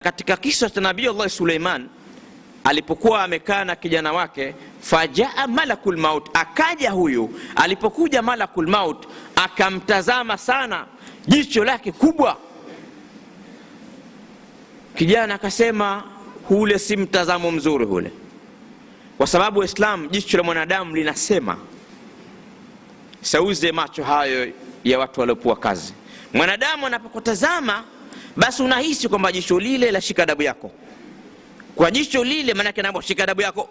Katika kisa cha Nabii Allah Suleiman alipokuwa amekaa na kijana wake, fajaa malakul maut, akaja huyu. Alipokuja malakul maut akamtazama sana, jicho lake kubwa. Kijana akasema hule si mtazamo mzuri hule, kwa sababu Islam, jicho la mwanadamu linasema sauze macho hayo ya watu waliopewa kazi. Mwanadamu anapokutazama basi unahisi kwamba jicho lile la shika adabu yako. Kwa jicho lile maana yake anaomba shika adabu yako.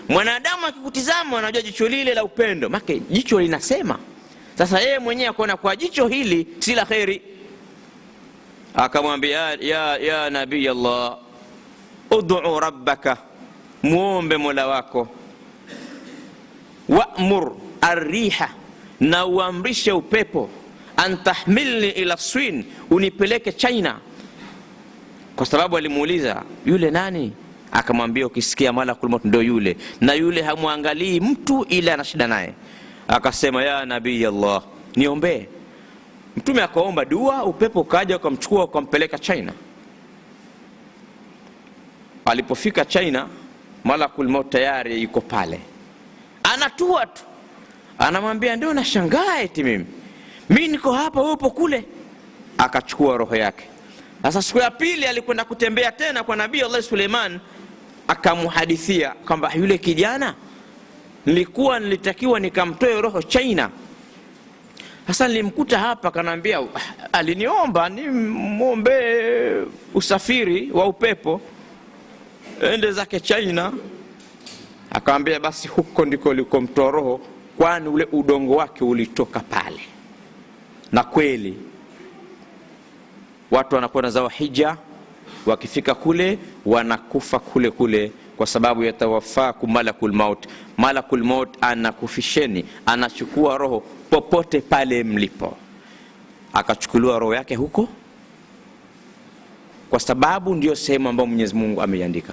Mwanadamu akikutizama anajua jicho lile la upendo, maana jicho linasema. Sasa yeye mwenyewe akaona kwa jicho hili si la khairi, akamwambia ya nabii Allah, ud'u rabbaka, muombe Mola wako, wa'mur ar-riha, na uamrishe upepo, antahmilni ila Swin, unipeleke China. Kwa sababu alimuuliza yule nani, akamwambia ukisikia malakul maut ndio yule, na yule hamwangalii mtu ila ana shida naye. Akasema ya nabii Allah, niombe. Mtume akaomba dua, upepo ukaja ukamchukua ukampeleka China. Alipofika China, malakul maut tayari yuko pale, anatua tu, anamwambia ndio nashangaa eti mimi niko hapa wewe upo kule. Akachukua roho yake. Sasa siku ya pili alikwenda kutembea tena kwa Nabii Allah Suleiman, akamuhadithia kwamba yule kijana nilitakiwa nikamtoe roho China. Sasa nilimkuta hapa, kanambia aliniomba nimwombe usafiri wa upepo ende zake China. Akamwambia basi huko ndiko ulikomtoa roho, kwani ule udongo wake ulitoka pale. Na kweli watu wanakwenda zao hija, wakifika kule wanakufa kule kule, kwa sababu yatawafakum malakul maut. Malakul maut anakufisheni, anachukua roho popote pale mlipo. Akachukuliwa roho yake huko, kwa sababu ndio sehemu ambayo Mwenyezi Mungu ameiandika.